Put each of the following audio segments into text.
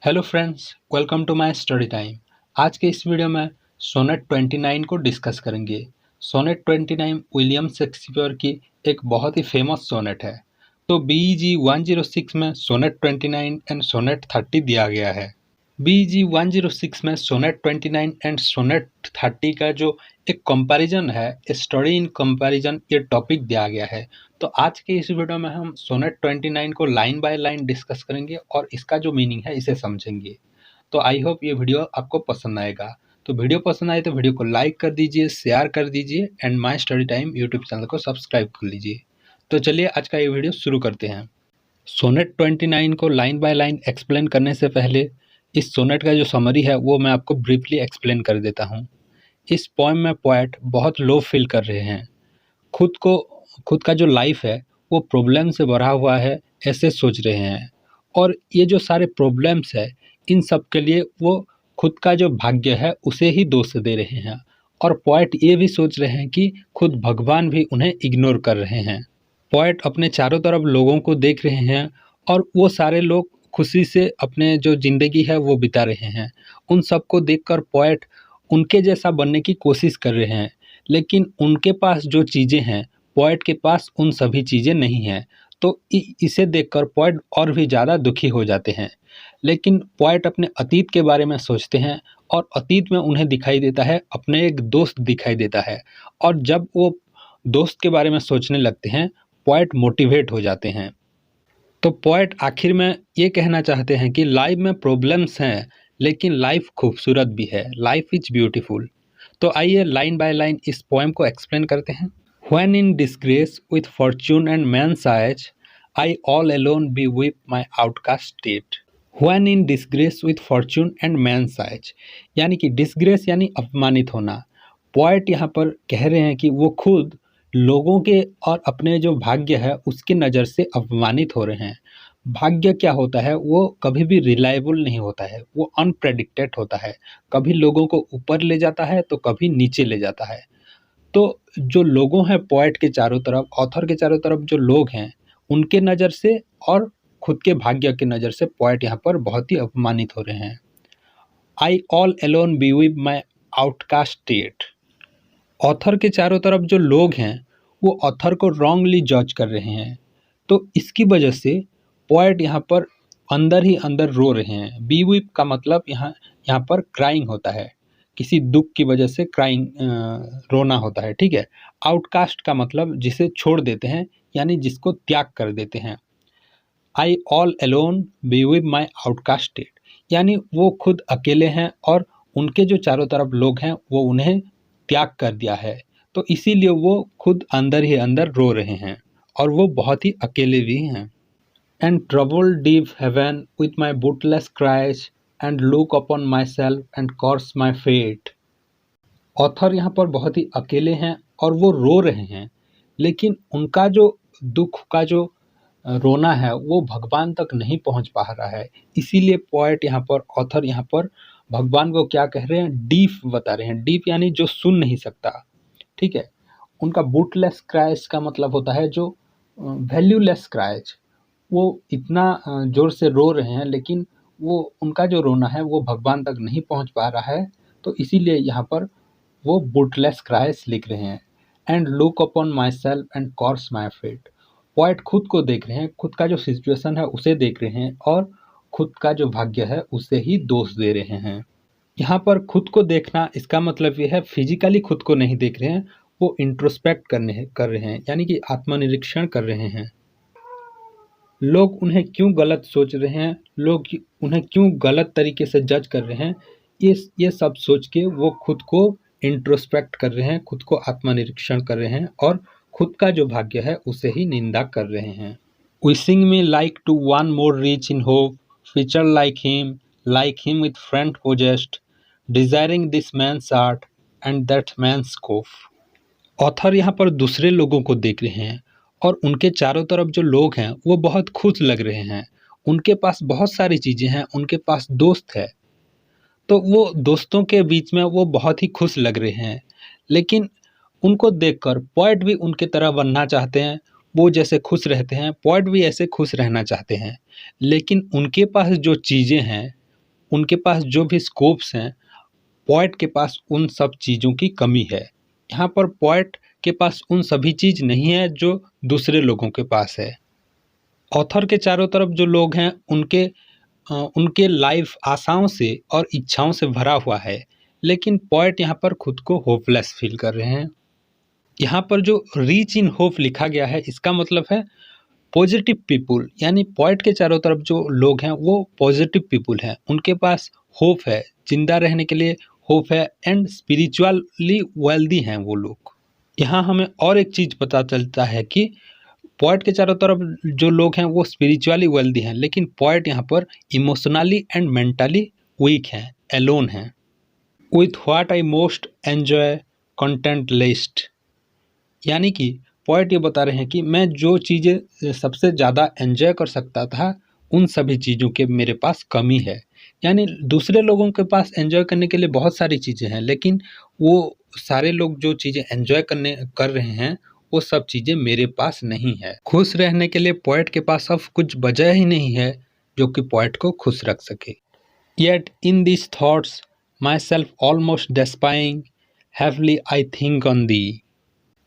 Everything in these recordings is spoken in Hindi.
Hello friends, welcome to my study time. आज के इस वीडियो में सोनेट 29 को डिस्कस करेंगे। सोनेट 29 विलियम शेक्सपियर की एक बहुत ही फेमस सोनेट है। तो BEG 106 में सोनेट 29 एंड सोनेट 30 दिया गया है। BEG 106 में सोनेट 29 एंड सोनेट 30 का जो एक कंपैरिजन है, स्टडी इन कंपैरिजन, ये टॉपिक दिया गया है। तो आज के इस वीडियो में हम सोनेट 29 को लाइन बाय लाइन डिस्कस करेंगे और इसका जो मीनिंग है इसे समझेंगे। तो आई होप ये वीडियो आपको पसंद आएगा। तो वीडियो पसंद आए तो वीडियो को लाइक कर दीजिए, शेयर कर दीजिए and my study time YouTube channel को सब्सक्राइब कर लीजिए। तो चलिए आज का ये वीडियो शुरू करते हैं। सोनेट 29 को लाइन बाय लाइन एक्सप्लेन करने से पहले इस सोनेट का जो समरी है वो मैं आपको ब्रीफली एक्सप्लेन कर देता हूँ। इस पोएम में पोएट बहुत लो फील कर रहे हैं। खुद का जो लाइफ है वो प्रॉब्लम से भरा हुआ है, ऐसे सोच रहे हैं। और ये जो सारे प्रॉब्लम्स है, इन सब के लिए वो खुद का जो भाग्य है उसे ही दोष दे रहे हैं। और पोएट ये भी सोच रहे हैं कि खुद भगवान भी उन्हें इग्नोर कर रहे हैं। पोएट अपने चारों तरफ लोगों को देख रहे हैं और वो सारे लोग खुशी से अपने जो ज़िंदगी है वो बिता रहे हैं। उन सबको देखकर पोएट उनके जैसा बनने की कोशिश कर रहे हैं, लेकिन उनके पास जो चीज़ें हैं पोएट के पास उन सभी चीज़ें नहीं हैं। तो इसे देखकर पोएट और भी ज़्यादा दुखी हो जाते हैं। लेकिन पोएट अपने अतीत के बारे में सोचते हैं और अतीत में उन्हें दिखाई देता है, अपने एक दोस्त दिखाई देता है। और जब वो दोस्त के बारे में सोचने लगते हैं, पोएट मोटिवेट हो जाते हैं। तो पोएट आखिर में ये कहना चाहते हैं कि लाइफ में प्रॉब्लम्स हैं, लेकिन लाइफ खूबसूरत भी है। Life is beautiful. तो आइए लाइन बाय लाइन इस पोएम को एक्सप्लेन करते हैं। When in disgrace with fortune and man's eyes, I all alone be with my outcast state. When in disgrace with fortune and man's eyes, यानी कि डिसग्रेस यानी अपमानित होना। पोएट यहाँ पर कह रहे हैं कि वो खुद लोगों के और अपने जो भाग्य है उसकी नज़र से अपमानित हो रहे हैं। भाग्य क्या होता है, वो कभी भी रिलायबल नहीं होता है, वो अनप्रेडिक्टेड होता है। कभी लोगों को ऊपर ले जाता है तो कभी नीचे ले जाता है। तो जो लोगों हैं पोएट के चारों तरफ, ऑथर के चारों तरफ जो लोग हैं, उनके नज़र से और खुद के भाग्य की नज़र से पोएट यहाँ पर बहुत ही अपमानित हो रहे हैं। I all alone be with my outcast state. Author के चारों तरफ जो लोग हैं वो ऑथर को रॉन्गली जज कर रहे हैं। तो इसकी वजह से पोएट यहाँ पर अंदर ही अंदर रो रहे हैं। बी विप का मतलब यहाँ पर क्राइंग होता है, किसी दुख की वजह से क्राइंग, रोना होता है, ठीक है। आउटकास्ट का मतलब जिसे छोड़ देते हैं, यानी जिसको त्याग कर देते हैं। I all alone be with my outcast state, यानी वो खुद अकेले हैं और उनके जो चारों तरफ लोग हैं वो उन्हें त्याग कर दिया है। तो इसीलिए वो खुद अंदर ही अंदर रो रहे हैं और वो बहुत ही अकेले भी हैं। And trouble deaf heaven with my bootless cries and look upon myself and curse my fate. Author यहाँ पर बहुत ही अकेले हैं और वो रो रहे हैं, लेकिन उनका जो दुख का जो रोना है वो भगवान तक नहीं पहुँच पा रहा है। इसीलिए पोएट यहाँ पर, ऑथर यहाँ पर भगवान को क्या कह रहे हैं, डीप बता रहे हैं। डीप यानी जो सुन नहीं सकता, ठीक है। उनका बूटलेस क्राइज का मतलब होता है जो वैल्यूलेस क्राइज। वो इतना ज़ोर से रो रहे हैं, लेकिन वो उनका जो रोना है वो भगवान तक नहीं पहुंच पा रहा है। तो इसीलिए यहाँ पर वो बूटलेस क्राइज लिख रहे हैं। And look upon myself and curse my fate. Poet खुद को देख रहे हैं, खुद का जो सिचुएशन है उसे देख रहे हैं और खुद का जो भाग्य है उसे ही दोष दे रहे हैं। यहाँ पर खुद को देखना, इसका मतलब ये है फिजिकली खुद को नहीं देख रहे हैं, वो इंट्रोस्पेक्ट कर रहे हैं, यानी कि आत्मनिरीक्षण कर रहे हैं। लोग उन्हें क्यों गलत सोच रहे हैं, लोग उन्हें क्यों गलत तरीके से जज कर रहे हैं, ये सब सोच के वो खुद को इंट्रोस्पेक्ट कर रहे हैं, खुद को आत्मनिरीक्षण कर रहे हैं और खुद का जो भाग्य है उसे ही निंदा कर रहे हैं। Wishing me like to one more rich in hope, feature like him with front possessed, desiring this man's art and that man's scope. Author यहाँ पर दूसरे लोगों को देख रहे हैं और उनके चारों तरफ जो लोग हैं वो बहुत खुश लग रहे हैं। उनके पास बहुत सारी चीज़ें हैं, उनके पास दोस्त है, तो वो दोस्तों के बीच में वो बहुत ही खुश लग रहे हैं। लेकिन उनको देखकर पोएट भी उनके तरह बनना चाहते हैं। वो जैसे खुश रहते हैं, पोएट भी ऐसे खुश रहना चाहते हैं। लेकिन उनके पास जो चीज़ें हैं उनके पास जो भी स्कोप्स हैं, पोएट के पास उन सब चीज़ों की कमी है। यहाँ पर पोएट के पास उन सभी चीज़ नहीं है जो दूसरे लोगों के पास है। ऑथर के चारों तरफ जो लोग हैं उनके लाइफ आशाओं से और इच्छाओं से भरा हुआ है, लेकिन पोएट यहाँ पर खुद को होपलेस फील कर रहे हैं। यहाँ पर जो रीच इन होप लिखा गया है, इसका मतलब है पॉजिटिव पीपुल, यानी पोएट के चारों तरफ जो लोग हैं वो पॉजिटिव पीपुल हैं, उनके पास होप है, जिंदा रहने के लिए होप है एंड स्पिरिचुअली वेल्दी हैं वो लोग। यहाँ हमें और एक चीज़ पता चलता है कि पोएट के चारों तरफ जो लोग हैं वो स्पिरिचुअली वेल्दी हैं, लेकिन पोएट यहाँ पर इमोशनली एंड मेंटली वीक हैं, एलोन हैं। With what I most enjoy content list, यानी कि पोएट ये बता रहे हैं कि मैं जो चीज़ें सबसे ज़्यादा एंजॉय कर सकता था, उन सभी चीज़ों के मेरे पास कमी है। यानी दूसरे लोगों के पास एंजॉय करने के लिए बहुत सारी चीज़ें हैं, लेकिन वो सारे लोग जो चीज़ें एंजॉय कर रहे हैं, वो सब चीज़ें मेरे पास नहीं है। खुश रहने के लिए पोएट के पास अब कुछ वजह ही नहीं है जो कि पोएट को खुश रख सके। Yet in this thoughts myself almost despising haply I think on thee.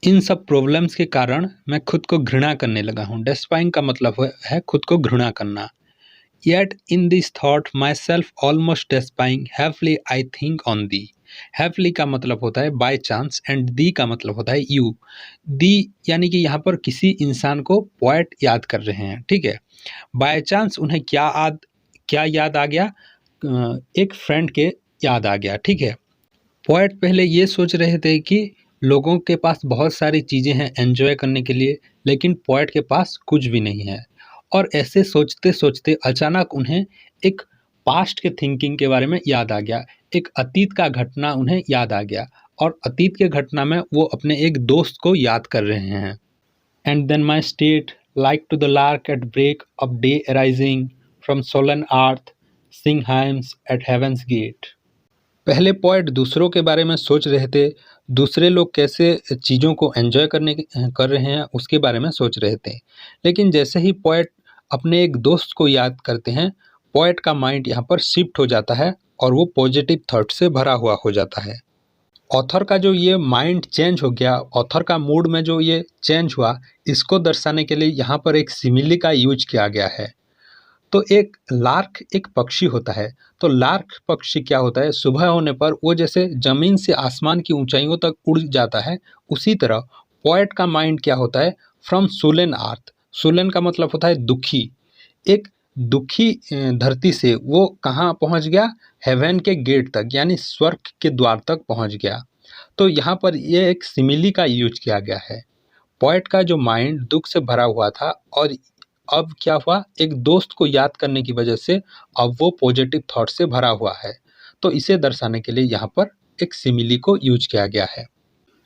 इन सब प्रॉब्लम्स के कारण मैं खुद को घृणा करने लगा हूँ। डेस्पाइंग का मतलब है खुद को घृणा करना। Yet in this thought myself almost despairing heavily I think on thee। heavily का मतलब होता है बाय चांस एंड दी का मतलब होता है यू। दी यानी कि यहाँ पर किसी इंसान को पोएट याद कर रहे हैं, ठीक है। बाय चांस उन्हें क्या याद आ गया, एक फ्रेंड के याद आ गया, ठीक है। पोएट पहले ये सोच रहे थे कि लोगों के पास बहुत सारी चीज़ें हैं एंजॉय करने के लिए, लेकिन पोएट के पास कुछ भी नहीं है। और ऐसे सोचते सोचते अचानक उन्हें एक पास्ट के थिंकिंग के बारे में याद आ गया, एक अतीत का घटना उन्हें याद आ गया, और अतीत के घटना में वो अपने एक दोस्त को याद कर रहे हैं। And then my state like to the lark at break of day arising from sullen earth sing hymns at heaven's gate. पहले पोएट दूसरों के बारे में सोच रहे थे, दूसरे लोग कैसे चीज़ों को एंजॉय कर रहे हैं उसके बारे में सोच रहे थे, लेकिन जैसे ही पोएट अपने एक दोस्त को याद करते हैं, पोएट का माइंड यहाँ पर शिफ्ट हो जाता है और वो पॉजिटिव थॉट से भरा हुआ हो जाता है। ऑथर का जो ये माइंड चेंज हो गया, ऑथर का मूड में जो ये चेंज हुआ, इसको दर्शाने के लिए यहाँ पर एक सिमिली का यूज किया गया है। तो एक लार्क एक पक्षी होता है, तो लार्क पक्षी क्या होता है, सुबह होने पर वो जैसे जमीन से आसमान की ऊंचाइयों तक उड़ जाता है, उसी तरह पोएट का माइंड क्या होता है, फ्रॉम सोलन अर्थ। सोलन का मतलब होता है दुखी, एक दुखी धरती से वो कहाँ पहुँच गया, हेवन के गेट तक, यानी स्वर्ग के द्वार तक पहुँच गया। तो यहाँ पर ये एक सिमिली का यूज किया गया है। पोएट का जो माइंड दुख से भरा हुआ था और अब क्या हुआ, एक दोस्त को याद करने की वजह से अब वो पॉजिटिव थॉट से भरा हुआ है। तो इसे दर्शाने के लिए यहाँ पर एक सिमिली को यूज किया गया है।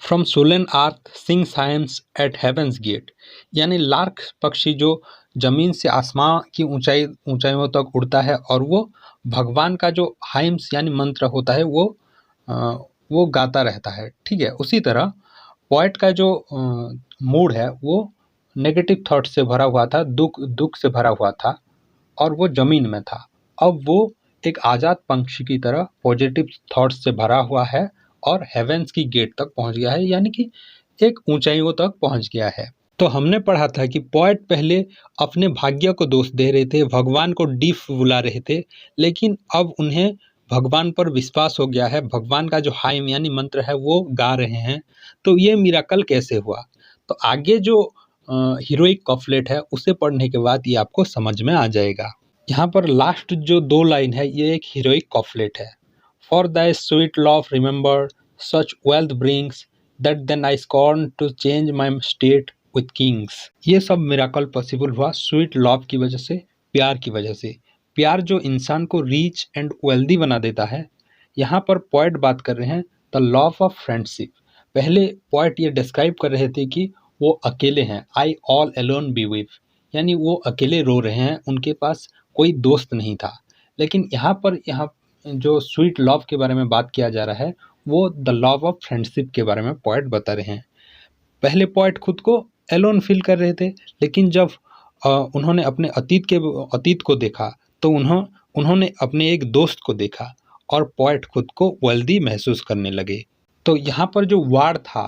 From sullen earth sings hymns at heaven's gate, यानी लार्क पक्षी जो जमीन से आसमां की ऊंचाइयों तक उड़ता है और वो भगवान का जो हाइम्स यानी मंत्र होता है वो गाता रहता है, ठीक है। उसी तरह पोएट का जो मूड है वो नेगेटिव थॉट से भरा हुआ था, दुख से भरा हुआ था और वो जमीन में था। अब वो एक आज़ाद पंछी की तरह पॉजिटिव थॉट्स से भरा हुआ है और हेवेंस की गेट तक पहुंच गया है, यानी कि एक ऊंचाइयों तक पहुंच गया है। तो हमने पढ़ा था कि पोएट पहले अपने भाग्य को दोष दे रहे थे, भगवान को डीफ बुला रहे थे, लेकिन अब उन्हें भगवान पर विश्वास हो गया है, भगवान का जो हाइम यानी मंत्र है वो गा रहे हैं। तो ये मिराकल कैसे हुआ, तो आगे जो हीरोइक कॉफ्लेट है उसे पढ़ने के बाद ये आपको समझ में आ जाएगा। यहाँ पर लास्ट जो 2 लाइन है ये एक हीरोइक कॉफ्लेट है। For the sweet love remember such wealth brings that then I scorn to change my state with kings. ये सब मिराकल पॉसिबल हुआ स्वीट लव की वजह से, प्यार की वजह से। प्यार जो इंसान को रिच एंड वेल्दी बना देता है। यहाँ पर पोएट बात कर रहे हैं द लव ऑफ फ्रेंडशिप। पहले पोएट ये डिस्क्राइब कर रहे थे कि वो अकेले हैं, आई ऑल अलोन बी विव, यानी वो अकेले रो रहे हैं, उनके पास कोई दोस्त नहीं था। लेकिन यहाँ जो स्वीट लव के बारे में बात किया जा रहा है वो द लव ऑफ फ्रेंडशिप के बारे में पोएट बता रहे हैं। पहले पोएट खुद को एलोन फील कर रहे थे, लेकिन जब उन्होंने अपने अतीत को देखा तो उन्होंने अपने एक दोस्त को देखा और पोएट खुद को वेल्दी महसूस करने लगे। तो यहाँ पर जो वार्ड था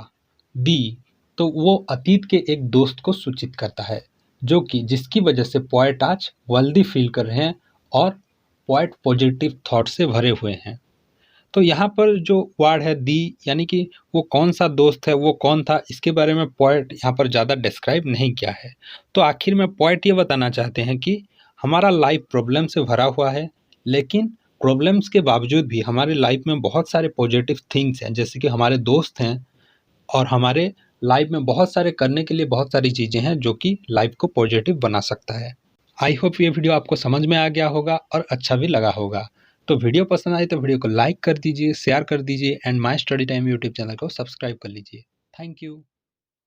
डी, तो वो अतीत के एक दोस्त को सूचित करता है, जो कि जिसकी वजह से पोएट आज वेल्दी फील कर रहे हैं और पोएट पॉजिटिव थॉट से भरे हुए हैं। तो यहाँ पर जो वार्ड है दी, यानी कि वो कौन सा दोस्त है, वो कौन था, इसके बारे में पोएट यहाँ पर ज़्यादा डिस्क्राइब नहीं किया है। तो आखिर में पोएट ये बताना चाहते हैं कि हमारा लाइफ प्रॉब्लम से भरा हुआ है, लेकिन प्रॉब्लम्स के बावजूद भी हमारे लाइफ में बहुत सारे पॉजिटिव थिंग्स हैं, जैसे कि हमारे दोस्त हैं और हमारे लाइफ में बहुत सारे करने के लिए बहुत सारी चीज़ें हैं जो कि लाइफ को पॉजिटिव बना सकता है। आई होप ये वीडियो आपको समझ में आ गया होगा और अच्छा भी लगा होगा। तो वीडियो पसंद आई तो वीडियो को लाइक कर दीजिए, शेयर कर दीजिए and my study time YouTube channel को सब्सक्राइब कर लीजिए। Thank you.